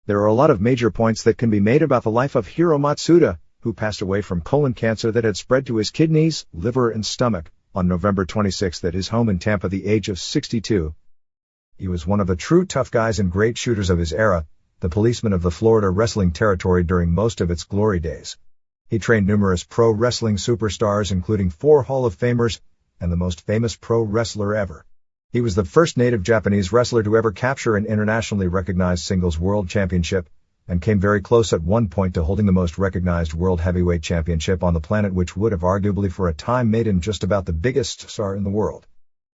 There are a lot of major points that can be made about the life of Hiro Matsuda, who passed away from colon cancer that had spread to his kidneys, liver and stomach on November 26 at his home in Tampa at the age of 62. He was one of the true tough guys and great shooters of his era, the policeman of the Florida wrestling territory during most of its glory days. He trained numerous pro wrestling superstars, including 4 Hall of Famers and the most famous pro wrestler ever. He was the first native Japanese wrestler to ever capture an internationally recognized singles world championship, and came very close at one point to holding the most recognized world heavyweight championship on the planet, which would have arguably for a time made him just about the biggest star in the world.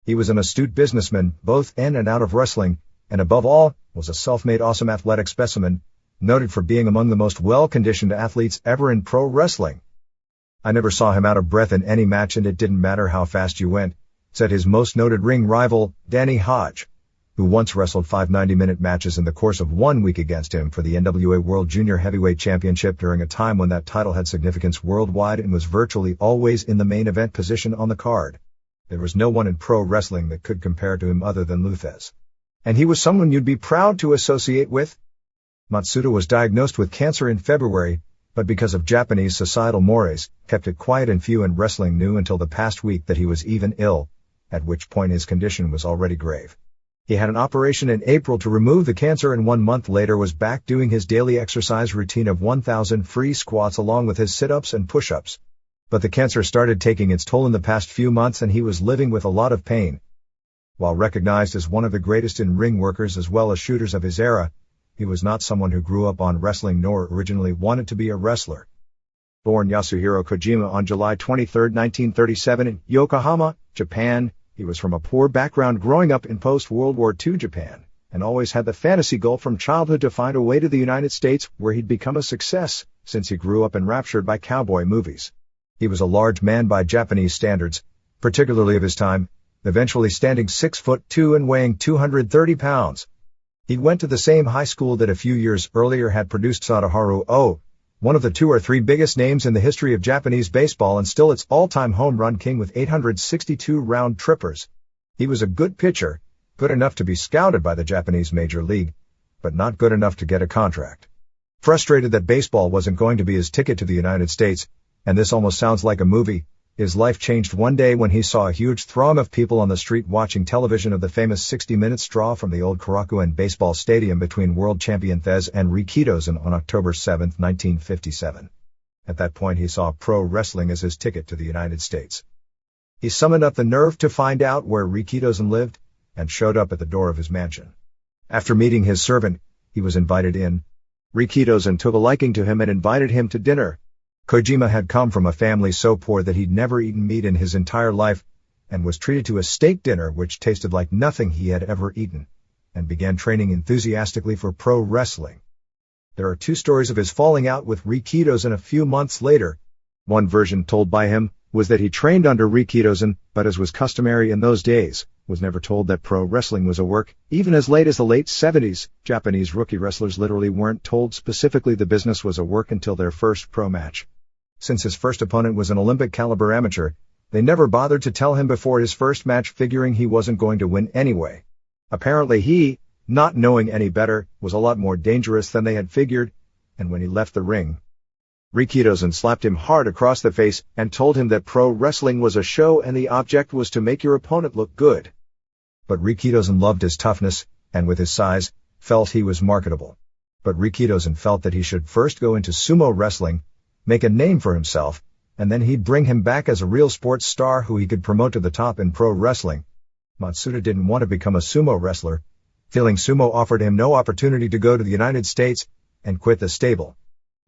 He was an astute businessman, both in and out of wrestling, and above all, was a self-made awesome athletic specimen, noted for being among the most well-conditioned athletes ever in pro wrestling. "I never saw him out of breath in any match, and it didn't matter how fast you went," said his most noted ring rival, Danny Hodge, who once wrestled 5 90-minute matches in the course of 1 week against him for the NWA World Junior Heavyweight Championship during a time when that title had significance worldwide and was virtually always in the main event position on the card. There was no one in pro wrestling that could compare to him other than Luthez. And he was someone you'd be proud to associate with. Matsuda was diagnosed with cancer in February, but because of Japanese societal mores, kept it quiet and few in wrestling knew until the past week that he was even ill, at which point his condition was already grave. He had an operation in April to remove the cancer, and 1 month later was back doing his daily exercise routine of 1,000 free squats along with his sit-ups and push-ups. But the cancer started taking its toll in the past few months, and he was living with a lot of pain. While recognized as one of the greatest in-ring workers as well as shooters of his era, he was not someone who grew up on wrestling nor originally wanted to be a wrestler. Born Yasuhiro Kojima on July 23, 1937 in Yokohama, Japan, he was from a poor background growing up in post-World War II Japan, and always had the fantasy goal from childhood to find a way to the United States where he'd become a success, since he grew up enraptured by cowboy movies. He was a large man by Japanese standards, particularly of his time, eventually standing 6'2" and weighing 230 pounds. He went to the same high school that a few years earlier had produced Sadaharu Oh, one of the 2 or 3 biggest names in the history of Japanese baseball and still its all-time home run king with 862 round trippers. He was a good pitcher, good enough to be scouted by the Japanese Major League, but not good enough to get a contract. Frustrated that baseball wasn't going to be his ticket to the United States, and this almost sounds like a movie, his life changed one day when he saw a huge throng of people on the street watching television of the famous 60-minute draw from the old Korakuen baseball stadium between world champion Thez and Rikidozan on October 7, 1957. At that point he saw pro wrestling as his ticket to the United States. He summoned up the nerve to find out where Rikidozan lived, and showed up at the door of his mansion. After meeting his servant, he was invited in. Rikidozan took a liking to him and invited him to dinner. Kojima had come from a family so poor that he'd never eaten meat in his entire life, and was treated to a steak dinner which tasted like nothing he had ever eaten, and began training enthusiastically for pro wrestling. There are 2 stories of his falling out with Rikidozan a few months later. One version told by him was that he trained under Rikidozan, but as was customary in those days, was never told that pro wrestling was a work. Even as late as the late 70s, Japanese rookie wrestlers literally weren't told specifically the business was a work until their first pro match. Since his first opponent was an Olympic-caliber amateur, they never bothered to tell him before his first match, figuring he wasn't going to win anyway. Apparently he, not knowing any better, was a lot more dangerous than they had figured, and when he left the ring, Rikidozan slapped him hard across the face and told him that pro wrestling was a show and the object was to make your opponent look good. But Rikidozan loved his toughness, and with his size, felt he was marketable. But Rikidozan felt that he should first go into sumo wrestling, make a name for himself, and then he'd bring him back as a real sports star who he could promote to the top in pro wrestling. Matsuda didn't want to become a sumo wrestler, feeling sumo offered him no opportunity to go to the United States, and quit the stable.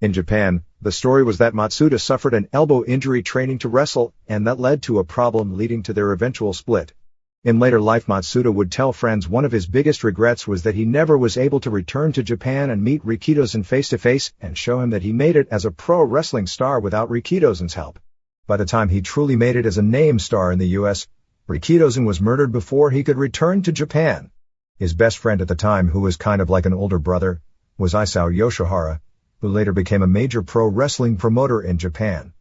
In Japan, the story was that Matsuda suffered an elbow injury training to wrestle, and that led to a problem leading to their eventual split. In later life, Matsuda would tell friends one of his biggest regrets was that he never was able to return to Japan and meet Rikidozan face to face and show him that he made it as a pro wrestling star without Rikidozan's help. By the time he truly made it as a name star in the US, Rikidozan was murdered before he could return to Japan. His best friend at the time, who was kind of like an older brother, was Isao Yoshihara, who later became a major pro wrestling promoter in Japan.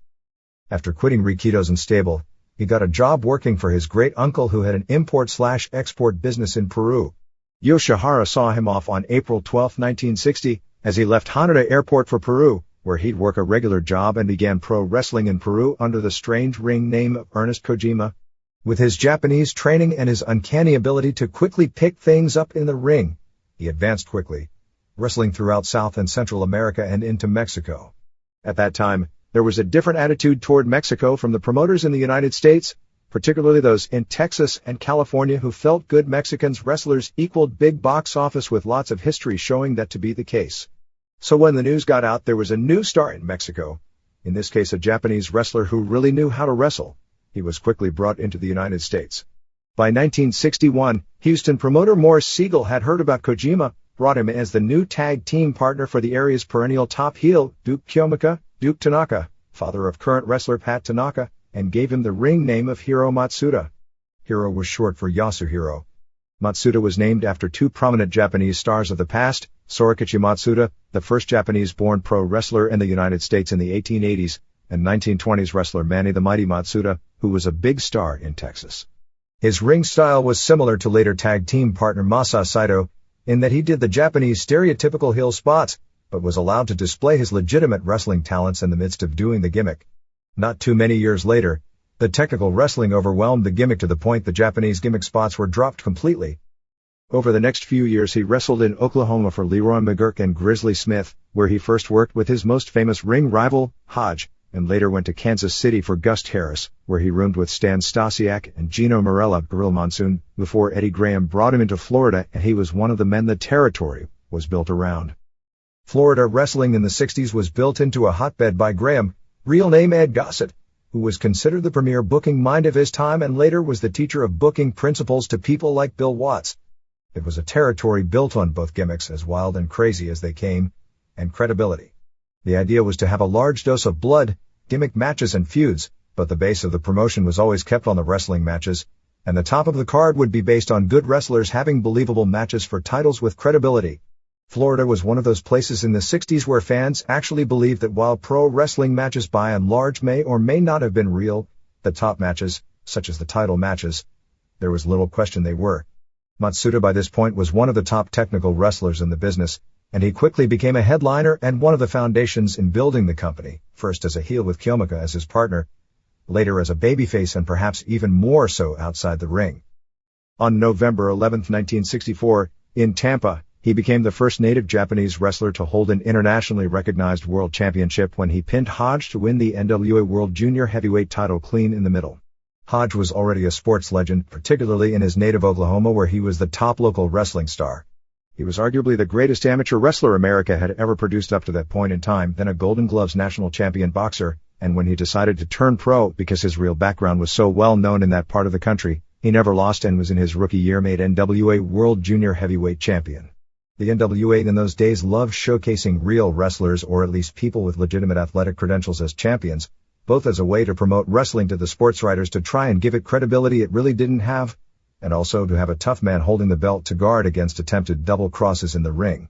After quitting Rikidozan's stable, he got a job working for his great uncle who had an import/export business in Peru. Yoshihara saw him off on April 12, 1960, as he left Haneda Airport for Peru, where he'd work a regular job and began pro wrestling in Peru under the strange ring name of Ernest Kojima. With his Japanese training and his uncanny ability to quickly pick things up in the ring, he advanced quickly, wrestling throughout South and Central America and into Mexico. At that time, there was a different attitude toward Mexico from the promoters in the United States, particularly those in Texas and California who felt good Mexicans wrestlers equaled big box office, with lots of history showing that to be the case. So when the news got out there was a new star in Mexico, in this case a Japanese wrestler who really knew how to wrestle, he was quickly brought into the United States. By 1961, Houston promoter Morris Siegel had heard about Kojima, brought him as the new tag team partner for the area's perennial top heel, Duke Tanaka, father of current wrestler Pat Tanaka, and gave him the ring name of Hiro Matsuda. Hiro was short for Yasuhiro. Matsuda was named after two prominent Japanese stars of the past, Sorikichi Matsuda, the first Japanese-born pro wrestler in the United States in the 1880s, and 1920s wrestler Manny the Mighty Matsuda, who was a big star in Texas. His ring style was similar to later tag team partner Masa Saito, in that he did the Japanese stereotypical heel spots, but was allowed to display his legitimate wrestling talents in the midst of doing the gimmick. Not too many years later, the technical wrestling overwhelmed the gimmick to the point the Japanese gimmick spots were dropped completely. Over the next few years he wrestled in Oklahoma for Leroy McGuirk and Grizzly Smith, where he first worked with his most famous ring rival, Hodge, and later went to Kansas City for Gus Harris, where he roomed with Stan Stasiak and Gino Marella Gorilla Monsoon, before Eddie Graham brought him into Florida, and he was one of the men the territory was built around. Florida wrestling in the 60s was built into a hotbed by Graham, real name Ed Gossett, who was considered the premier booking mind of his time and later was the teacher of booking principles to people like Bill Watts. It was a territory built on both gimmicks, as wild and crazy as they came, and credibility. The idea was to have a large dose of blood, gimmick matches and feuds, but the base of the promotion was always kept on the wrestling matches, and the top of the card would be based on good wrestlers having believable matches for titles with credibility. Florida was one of those places in the 60s where fans actually believed that while pro wrestling matches by and large may or may not have been real, the top matches, such as the title matches, there was little question they were. Matsuda by this point was one of the top technical wrestlers in the business, and he quickly became a headliner and one of the foundations in building the company, first as a heel with Kiyomika as his partner, later as a babyface and perhaps even more so outside the ring. On November 11, 1964, in Tampa, he became the first native Japanese wrestler to hold an internationally recognized world championship when he pinned Hodge to win the NWA World Junior Heavyweight title clean in the middle. Hodge was already a sports legend, particularly in his native Oklahoma where he was the top local wrestling star. He was arguably the greatest amateur wrestler America had ever produced up to that point in time, then a Golden Gloves national champion boxer, and when he decided to turn pro because his real background was so well known in that part of the country, he never lost and was in his rookie year made NWA World Junior Heavyweight champion. The NWA in those days loved showcasing real wrestlers or at least people with legitimate athletic credentials as champions, both as a way to promote wrestling to the sports writers to try and give it credibility it really didn't have, and also to have a tough man holding the belt to guard against attempted double crosses in the ring.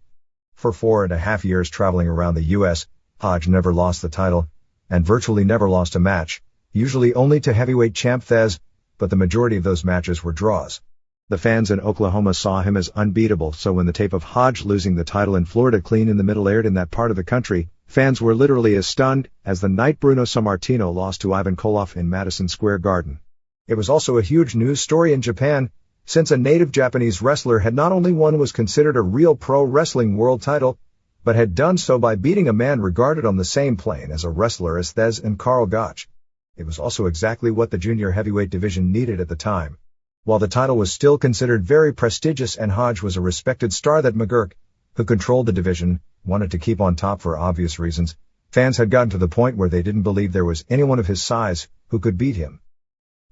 For 4.5 years traveling around the U.S., Hodge never lost the title, and virtually never lost a match, usually only to heavyweight champ Thez, but the majority of those matches were draws. The fans in Oklahoma saw him as unbeatable, so when the tape of Hodge losing the title in Florida clean in the middle aired in that part of the country, fans were literally as stunned as the night Bruno Sammartino lost to Ivan Koloff in Madison Square Garden. It was also a huge news story in Japan, since a native Japanese wrestler had not only won what was considered a real pro wrestling world title, but had done so by beating a man regarded on the same plane as a wrestler as Thez and Karl Gotch. It was also exactly what the junior heavyweight division needed at the time. While the title was still considered very prestigious and Hodge was a respected star that McGuirk, who controlled the division, wanted to keep on top for obvious reasons, fans had gotten to the point where they didn't believe there was anyone of his size who could beat him.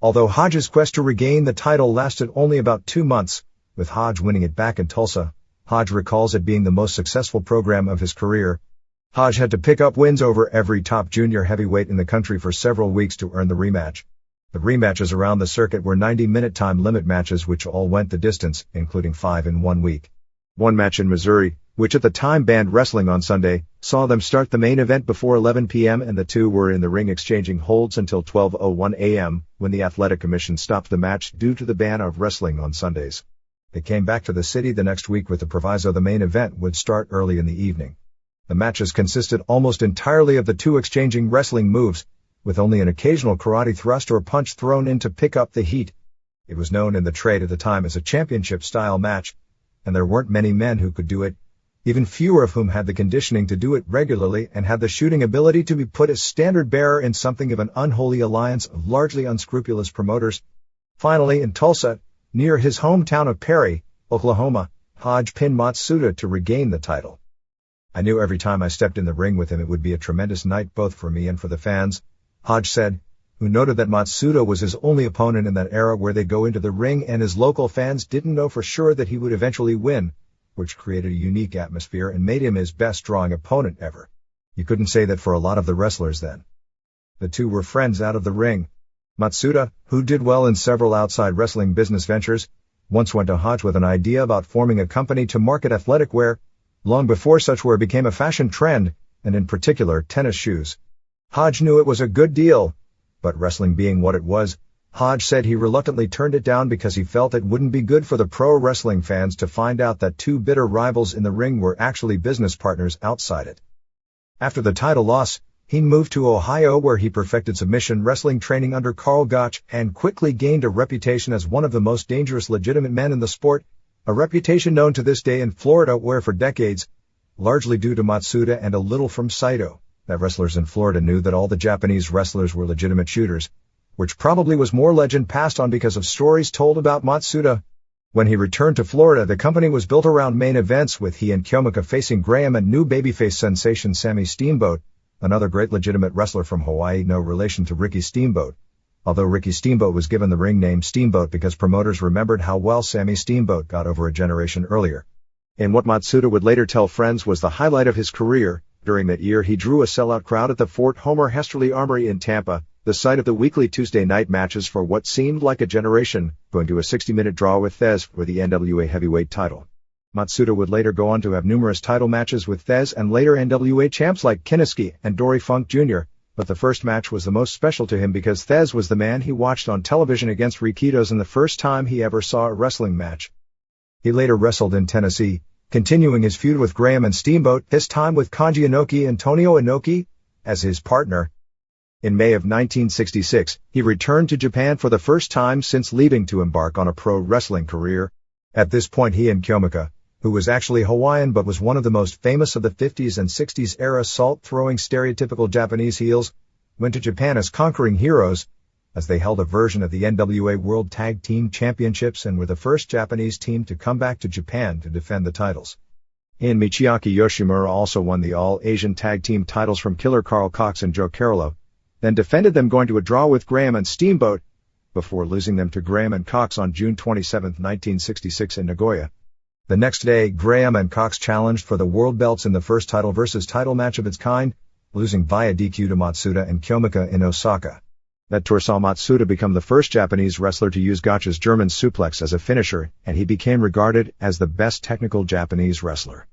Although Hodge's quest to regain the title lasted only about 2 months, with Hodge winning it back in Tulsa, Hodge recalls it being the most successful program of his career. Hodge had to pick up wins over every top junior heavyweight in the country for several weeks to earn the rematch. The rematches around the circuit were 90-minute time limit matches which all went the distance, including 5 in 1 week. One match in Missouri, which at the time banned wrestling on Sunday, saw them start the main event before 11 p.m. and the two were in the ring exchanging holds until 12:01 a.m., when the Athletic Commission stopped the match due to the ban of wrestling on Sundays. They came back to the city the next week with the proviso the main event would start early in the evening. The matches consisted almost entirely of the two exchanging wrestling moves, with only an occasional karate thrust or punch thrown in to pick up the heat. It was known in the trade at the time as a championship-style match, and there weren't many men who could do it, even fewer of whom had the conditioning to do it regularly and had the shooting ability to be put as standard-bearer in something of an unholy alliance of largely unscrupulous promoters. Finally, in Tulsa, near his hometown of Perry, Oklahoma, Hodge pinned Matsuda to regain the title. "I knew every time I stepped in the ring with him it would be a tremendous night both for me and for the fans," Hodge said, who noted that Matsuda was his only opponent in that era where they go into the ring and his local fans didn't know for sure that he would eventually win, which created a unique atmosphere and made him his best drawing opponent ever. You couldn't say that for a lot of the wrestlers then. The two were friends out of the ring. Matsuda, who did well in several outside wrestling business ventures, once went to Hodge with an idea about forming a company to market athletic wear, long before such wear became a fashion trend, and in particular tennis shoes. Hodge knew it was a good deal, but wrestling being what it was, Hodge said he reluctantly turned it down because he felt it wouldn't be good for the pro wrestling fans to find out that two bitter rivals in the ring were actually business partners outside it. After the title loss, he moved to Ohio where he perfected submission wrestling training under Carl Gotch and quickly gained a reputation as one of the most dangerous legitimate men in the sport, a reputation known to this day in Florida where for decades, largely due to Matsuda and a little from Saito, that wrestlers in Florida knew that all the Japanese wrestlers were legitimate shooters, which probably was more legend passed on because of stories told about Matsuda. When he returned to Florida, the company was built around main events with he and Kiyomika facing Graham and new babyface sensation Sammy Steamboat, another great legitimate wrestler from Hawaii, no relation to Ricky Steamboat, although Ricky Steamboat was given the ring name Steamboat because promoters remembered how well Sammy Steamboat got over a generation earlier. And what Matsuda would later tell friends was the highlight of his career. During that year he drew a sellout crowd at the Fort Homer Hesterly Armory in Tampa, the site of the weekly Tuesday night matches for what seemed like a generation, going to a 60-minute draw with Thez for the NWA heavyweight title. Matsuda would later go on to have numerous title matches with Thez and later NWA champs like Kiniski and Dory Funk Jr., but the first match was the most special to him because Thez was the man he watched on television against Rikitos and the first time he ever saw a wrestling match. He later wrestled in Tennessee, continuing his feud with Graham and Steamboat, this time with Kanji Inoki Antonio Inoki as his partner. In May of 1966, he returned to Japan for the first time since leaving to embark on a pro wrestling career. At this point he and Kiyomika, who was actually Hawaiian but was one of the most famous of the 50s and 60s era salt-throwing stereotypical Japanese heels, went to Japan as conquering heroes, as they held a version of the NWA World Tag Team Championships and were the first Japanese team to come back to Japan to defend the titles. And Michiaki Yoshimura also won the All-Asian Tag Team titles from Killer Carl Cox and Joe Carollo, then defended them going to a draw with Graham and Steamboat, before losing them to Graham and Cox on June 27, 1966 in Nagoya. The next day, Graham and Cox challenged for the world belts in the first title versus title match of its kind, losing via DQ to Matsuda and Kiyomika in Osaka. That tour saw Matsuda become the first Japanese wrestler to use Gotch's German suplex as a finisher, and he became regarded as the best technical Japanese wrestler.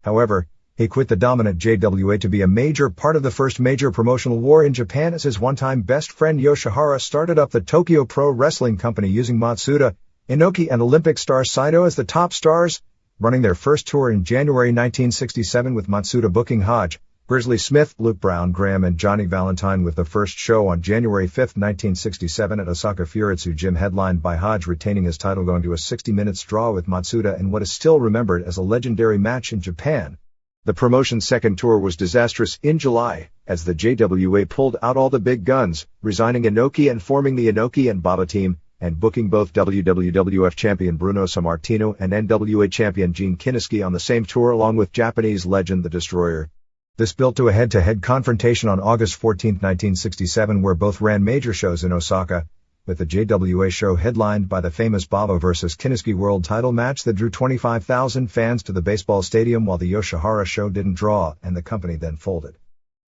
However, he quit the dominant JWA to be a major part of the first major promotional war in Japan as his one-time best friend Yoshihara started up the Tokyo Pro Wrestling Company using Matsuda, Inoki and Olympic star Saito as the top stars, running their first tour in January 1967 with Matsuda booking Hodge, Grizzly Smith, Luke Brown, Graham and Johnny Valentine with the first show on January 5, 1967 at Osaka Furitsu Gym headlined by Hodge retaining his title going to a 60-minute draw with Matsuda in what is still remembered as a legendary match in Japan. The promotion's second tour was disastrous in July, as the JWA pulled out all the big guns, resigning Inoki and forming the Inoki and Baba team, and booking both WWF champion Bruno Sammartino and NWA champion Gene Kiniski on the same tour along with Japanese legend The Destroyer. This built to a head-to-head confrontation on August 14, 1967 where both ran major shows in Osaka, with the JWA show headlined by the famous Baba vs. Kiniski world title match that drew 25,000 fans to the baseball stadium while the Yoshihara show didn't draw and the company then folded.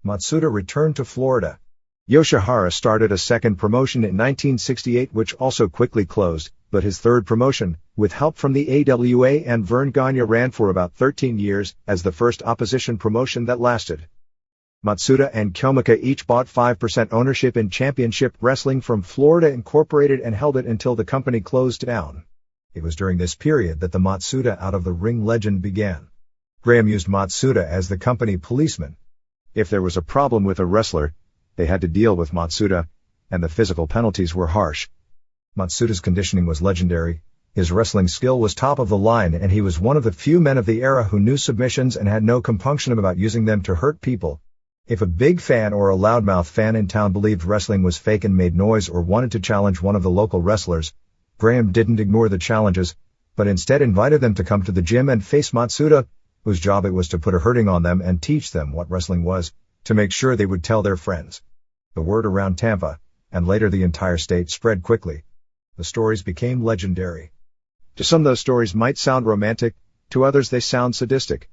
Matsuda returned to Florida. Yoshihara started a second promotion in 1968 which also quickly closed, but his third promotion, with help from the AWA and Vern Gagne, ran for about 13 years as the first opposition promotion that lasted. Matsuda and Kiyomika each bought 5% ownership in Championship Wrestling from Florida Incorporated and held it until the company closed down. It was during this period that the Matsuda out-of-the-ring legend began. Graham used Matsuda as the company policeman. If there was a problem with a wrestler, they had to deal with Matsuda, and the physical penalties were harsh. Matsuda's conditioning was legendary, his wrestling skill was top of the line, and he was one of the few men of the era who knew submissions and had no compunction about using them to hurt people. If a big fan or a loudmouth fan in town believed wrestling was fake and made noise or wanted to challenge one of the local wrestlers, Graham didn't ignore the challenges, but instead invited them to come to the gym and face Matsuda, whose job it was to put a hurting on them and teach them what wrestling was, to make sure they would tell their friends. The word around Tampa, and later the entire state, spread quickly. The stories became legendary. To some those stories might sound romantic, to others they sound sadistic.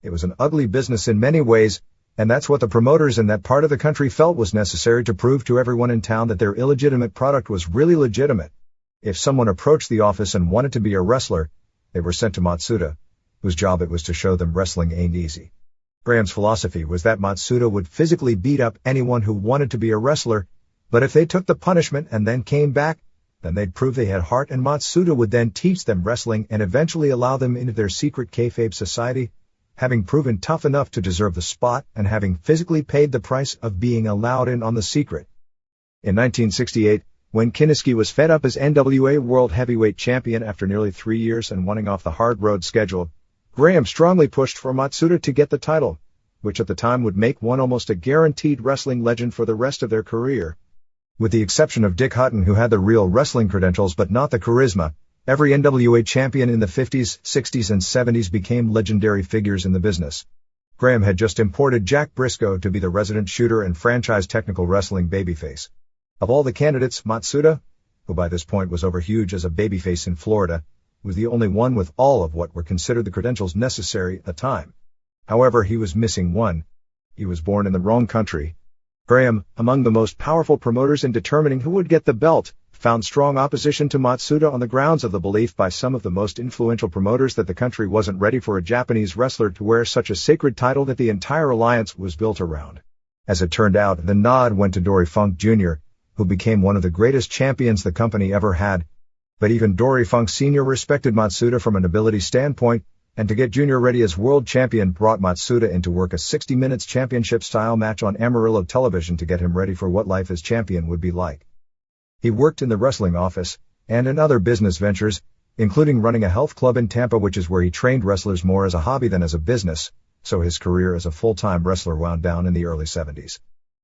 It was an ugly business in many ways, and that's what the promoters in that part of the country felt was necessary to prove to everyone in town that their illegitimate product was really legitimate. If someone approached the office and wanted to be a wrestler, they were sent to Matsuda, whose job it was to show them wrestling ain't easy. Graham's philosophy was that Matsuda would physically beat up anyone who wanted to be a wrestler, but if they took the punishment and then came back, then they'd prove they had heart, and Matsuda would then teach them wrestling and eventually allow them into their secret kayfabe society, having proven tough enough to deserve the spot and having physically paid the price of being allowed in on the secret. In 1968, when Kiniski was fed up as NWA World Heavyweight Champion after nearly 3 years and wanting off the hard road schedule, Graham strongly pushed for Matsuda to get the title, which at the time would make one almost a guaranteed wrestling legend for the rest of their career. With the exception of Dick Hutton, who had the real wrestling credentials but not the charisma, every NWA champion in the 50s, 60s, and 70s became legendary figures in the business. Graham had just imported Jack Briscoe to be the resident shooter and franchise technical wrestling babyface. Of all the candidates, Matsuda, who by this point was over huge as a babyface in Florida, was the only one with all of what were considered the credentials necessary at the time. However, he was missing one. He was born in the wrong country. Graham, among the most powerful promoters in determining who would get the belt, found strong opposition to Matsuda on the grounds of the belief by some of the most influential promoters that the country wasn't ready for a Japanese wrestler to wear such a sacred title that the entire alliance was built around. As it turned out, the nod went to Dory Funk Jr., who became one of the greatest champions the company ever had. But even Dory Funk Sr. respected Matsuda from an ability standpoint, and to get Jr. ready as world champion brought Matsuda in to work a 60 minutes championship-style match on Amarillo television to get him ready for what life as champion would be like. He worked in the wrestling office, and in other business ventures, including running a health club in Tampa, which is where he trained wrestlers more as a hobby than as a business, so his career as a full-time wrestler wound down in the early 70s.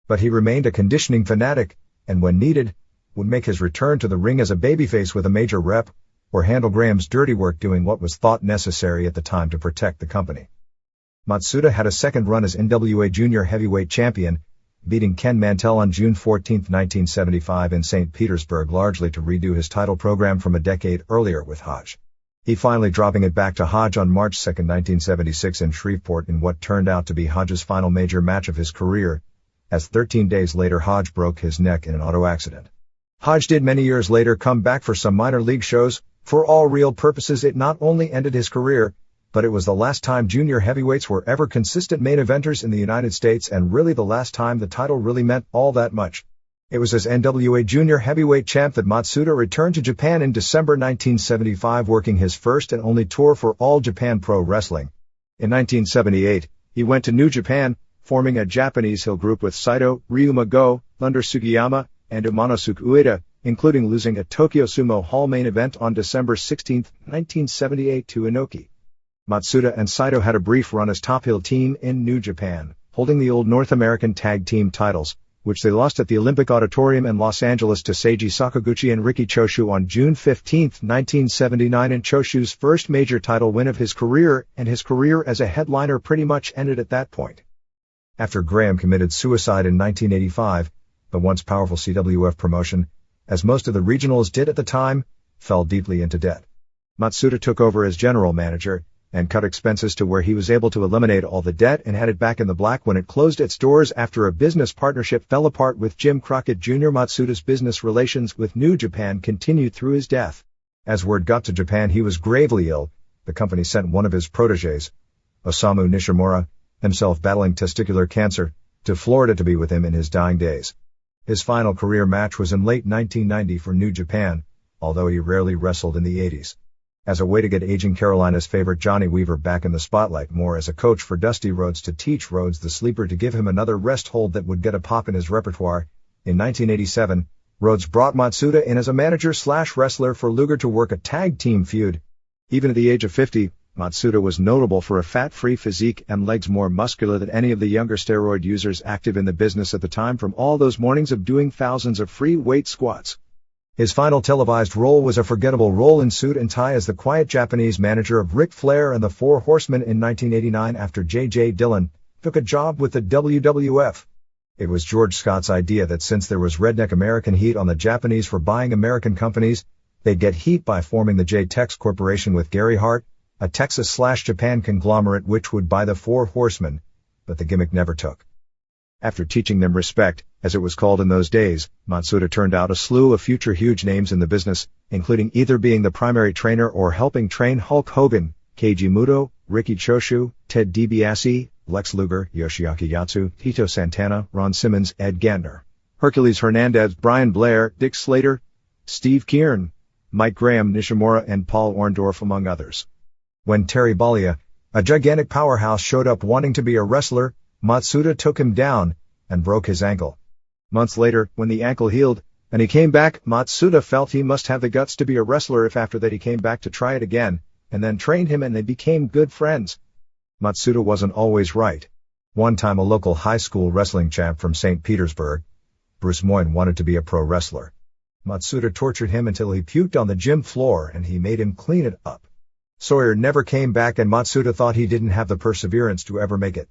But he remained a conditioning fanatic, and when needed, would make his return to the ring as a babyface with a major rep, or handle Graham's dirty work doing what was thought necessary at the time to protect the company. Matsuda had a second run as NWA Junior Heavyweight Champion, beating Ken Mantell on June 14, 1975 in St. Petersburg, largely to redo his title program from a decade earlier with Hodge. He finally dropping it back to Hodge on March 2, 1976 in Shreveport in what turned out to be Hodge's final major match of his career, as 13 days later Hodge broke his neck in an auto accident. Hodge did many years later come back for some minor league shows. For all real purposes, it not only ended his career, but it was the last time junior heavyweights were ever consistent main eventers in the United States, and really the last time the title really meant all that much. It was as NWA Junior Heavyweight Champ that Matsuda returned to Japan in December 1975, working his first and only tour for All Japan Pro Wrestling. In 1978, he went to New Japan, forming a Japanese heel group with Saito, Ryuma Go, Thunder Sugiyama, and Umanosuke Ueda, including losing a Tokyo Sumo Hall main event on December 16, 1978 to Inoki. Matsuda and Saito had a brief run as top heel team in New Japan, holding the old North American tag team titles, which they lost at the Olympic Auditorium in Los Angeles to Seiji Sakaguchi and Riki Choshu on June 15, 1979, in Choshu's first major title win of his career, and his career as a headliner pretty much ended at that point. After Graham committed suicide in 1985, the once powerful CWF promotion, as most of the regionals did at the time, fell deeply into debt. Matsuda took over as general manager, and cut expenses to where he was able to eliminate all the debt and had it back in the black when it closed its doors after a business partnership fell apart with Jim Crockett Jr. Matsuda's business relations with New Japan continued through his death. As word got to Japan he was gravely ill, the company sent one of his protégés, Osamu Nishimura, himself battling testicular cancer, to Florida to be with him in his dying days. His final career match was in late 1990 for New Japan, although he rarely wrestled in the 80s. As a way to get aging Carolina's favorite Johnny Weaver back in the spotlight more as a coach for Dusty Rhodes to teach Rhodes the sleeper to give him another rest hold that would get a pop in his repertoire, in 1987, Rhodes brought Matsuda in as a manager/wrestler for Luger to work a tag team feud. Even at the age of 50, Matsuda was notable for a fat-free physique and legs more muscular than any of the younger steroid users active in the business at the time from all those mornings of doing thousands of free weight squats. His final televised role was a forgettable role in suit and tie as the quiet Japanese manager of Ric Flair and the Four Horsemen in 1989 after J.J. Dillon took a job with the WWF. It was George Scott's idea that since there was redneck American heat on the Japanese for buying American companies, they'd get heat by forming the J-Tex Corporation with Gary Hart, a Texas/Japan conglomerate which would buy the Four Horsemen, but the gimmick never took. After teaching them respect, as it was called in those days, Matsuda turned out a slew of future huge names in the business, including either being the primary trainer or helping train Hulk Hogan, Keiji Muto, Ricky Choshu, Ted DiBiase, Lex Luger, Yoshiaki Yatsu, Tito Santana, Ron Simmons, Ed Gantner, Hercules Hernandez, Brian Blair, Dick Slater, Steve Keirn, Mike Graham, Nishimura and Paul Orndorff among others. When Terry Bollea, a gigantic powerhouse, showed up wanting to be a wrestler, Matsuda took him down and broke his ankle. Months later, when the ankle healed, and he came back, Matsuda felt he must have the guts to be a wrestler if after that he came back to try it again, and then trained him and they became good friends. Matsuda wasn't always right. One time a local high school wrestling champ from St. Petersburg, Bruce Moyne, wanted to be a pro wrestler. Matsuda tortured him until he puked on the gym floor and he made him clean it up. Sawyer never came back and Matsuda thought he didn't have the perseverance to ever make it.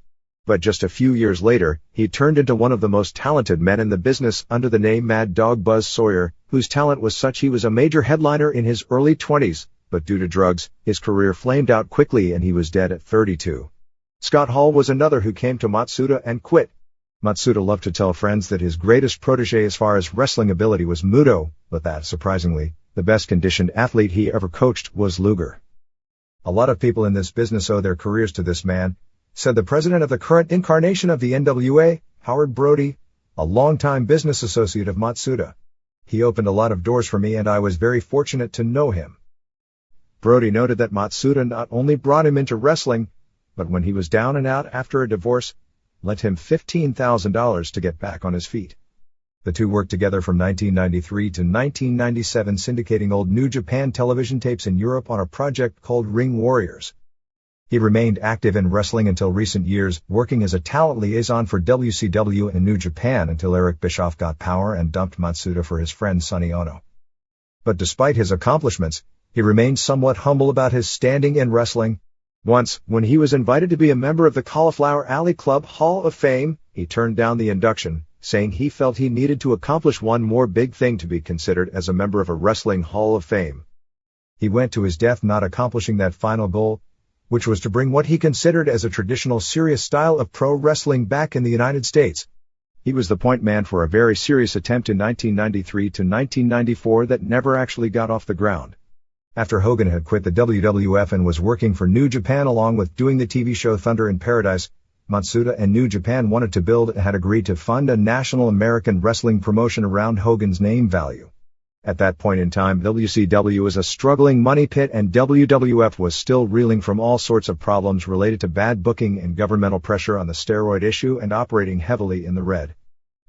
But just a few years later, he turned into one of the most talented men in the business under the name Mad Dog Buzz Sawyer, whose talent was such he was a major headliner in his early 20s, but due to drugs, his career flamed out quickly and he was dead at 32. Scott Hall was another who came to Matsuda and quit. Matsuda loved to tell friends that his greatest protege as far as wrestling ability was Muto, but that, surprisingly, the best conditioned athlete he ever coached was Luger. A lot of people in this business owe their careers to this man, said the president of the current incarnation of the NWA, Howard Brody, a longtime business associate of Matsuda. He opened a lot of doors for me and I was very fortunate to know him. Brody noted that Matsuda not only brought him into wrestling, but when he was down and out after a divorce, lent him $15,000 to get back on his feet. The two worked together from 1993 to 1997 syndicating old New Japan television tapes in Europe on a project called Ring Warriors. He remained active in wrestling until recent years, working as a talent liaison for WCW and New Japan until Eric Bischoff got power and dumped Matsuda for his friend Sonny Ono. But despite his accomplishments, he remained somewhat humble about his standing in wrestling. Once, when he was invited to be a member of the Cauliflower Alley Club Hall of Fame, he turned down the induction, saying he felt he needed to accomplish one more big thing to be considered as a member of a wrestling Hall of Fame. He went to his death not accomplishing that final goal, which was to bring what he considered as a traditional serious style of pro wrestling back in the United States. He was the point man for a very serious attempt in 1993 to 1994 that never actually got off the ground. After Hogan had quit the WWF and was working for New Japan along with doing the TV show Thunder in Paradise, Matsuda and New Japan wanted to build and had agreed to fund a national American wrestling promotion around Hogan's name value. At that point in time, WCW was a struggling money pit and WWF was still reeling from all sorts of problems related to bad booking and governmental pressure on the steroid issue and operating heavily in the red.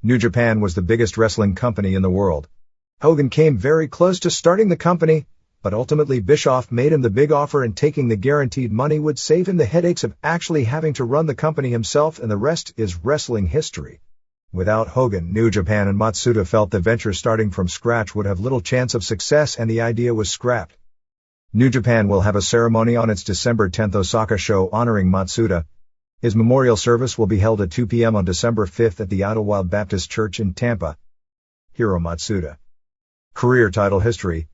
New Japan was the biggest wrestling company in the world. Hogan came very close to starting the company, but ultimately Bischoff made him the big offer and taking the guaranteed money would save him the headaches of actually having to run the company himself, and the rest is wrestling history. Without Hogan, New Japan and Matsuda felt the venture starting from scratch would have little chance of success and the idea was scrapped. New Japan will have a ceremony on its December 10th Osaka show honoring Matsuda. His memorial service will be held at 2 p.m. on December 5th at the Idlewild Baptist Church in Tampa. Hiro Matsuda. Career title history.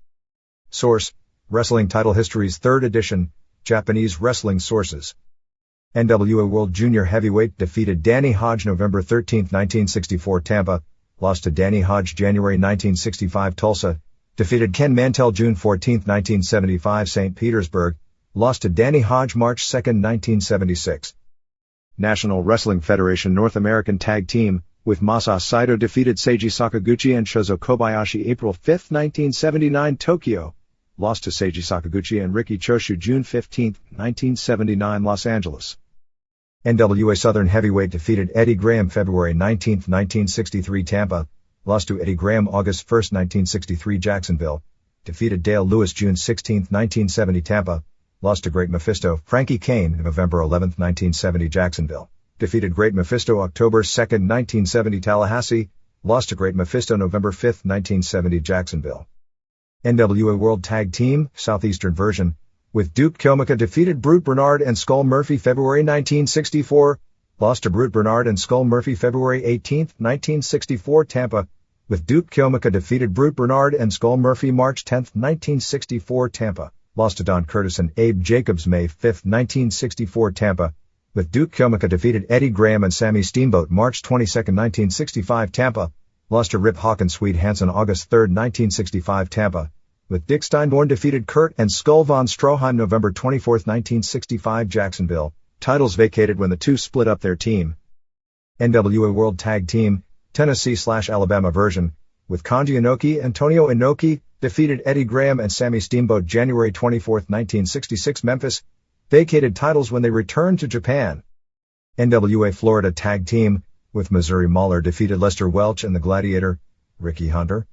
Source: Wrestling Title Histories 3rd edition, Japanese Wrestling Sources. NWA World Junior Heavyweight defeated Danny Hodge November 13, 1964 Tampa, lost to Danny Hodge January 1965 Tulsa, defeated Ken Mantell June 14, 1975 St. Petersburg, lost to Danny Hodge March 2, 1976. National Wrestling Federation North American Tag Team, with Masa Saito defeated Seiji Sakaguchi and Shozo Kobayashi April 5, 1979 Tokyo, lost to Seiji Sakaguchi and Riki Choshu June 15, 1979 Los Angeles. NWA Southern Heavyweight defeated Eddie Graham February 19, 1963 Tampa, lost to Eddie Graham August 1, 1963 Jacksonville, defeated Dale Lewis June 16, 1970 Tampa, lost to Great Mephisto Frankie Kane November 11, 1970 Jacksonville, defeated Great Mephisto October 2, 1970 Tallahassee, lost to Great Mephisto November 5, 1970 Jacksonville. NWA World Tag Team, Southeastern version, with Duke Kyomaka defeated Brute Bernard and Skull Murphy February 1964, lost to Brute Bernard and Skull Murphy February 18, 1964 Tampa, with Duke Kyomaka defeated Brute Bernard and Skull Murphy March 10, 1964 Tampa, lost to Don Curtis and Abe Jacobs May 5, 1964 Tampa, with Duke Kyomaka defeated Eddie Graham and Sammy Steamboat March 22, 1965 Tampa, lost to Rip Hawk and Sweet Hansen August 3, 1965 Tampa, with Dick Steinborn defeated Kurt and Skull von Stroheim November 24, 1965 Jacksonville, titles vacated when the two split up their team. NWA World Tag Team, Tennessee/Alabama version, with Kanji Inoki Antonio Inoki, defeated Eddie Graham and Sammy Steamboat January 24, 1966 Memphis, vacated titles when they returned to Japan. NWA Florida Tag Team, with Missouri Mauler defeated Lester Welch and the Gladiator, Ricky Hunter.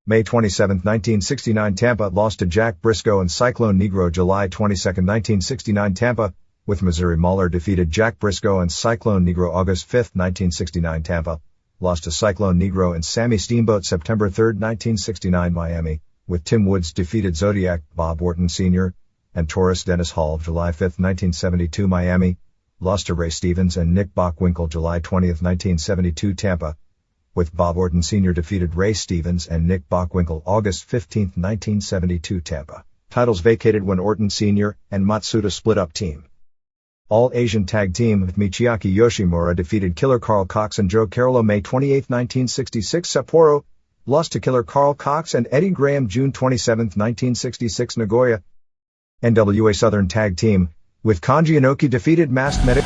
May 27, 1969 Tampa lost to Jack Briscoe and Cyclone Negro July 22, 1969 Tampa, with Missouri Mauler defeated Jack Briscoe and Cyclone Negro August 5, 1969 Tampa, lost to Cyclone Negro and Sammy Steamboat September 3, 1969 Miami, with Tim Woods defeated Zodiac, Bob Orton Sr., and Taurus Dennis Hall July 5, 1972 Miami, lost to Ray Stevens and Nick Bockwinkel July 20, 1972 Tampa, with Bob Orton Sr. defeated Ray Stevens and Nick Bockwinkel August 15, 1972 Tampa. Titles vacated when Orton Sr. and Matsuda split up team. All Asian Tag Team with Michiaki Yoshimura defeated Killer Carl Cox and Joe Carollo May 28, 1966 Sapporo, lost to Killer Carl Cox and Eddie Graham June 27, 1966 Nagoya. NWA Southern Tag Team, with Kanji Inoki defeated Masked Medic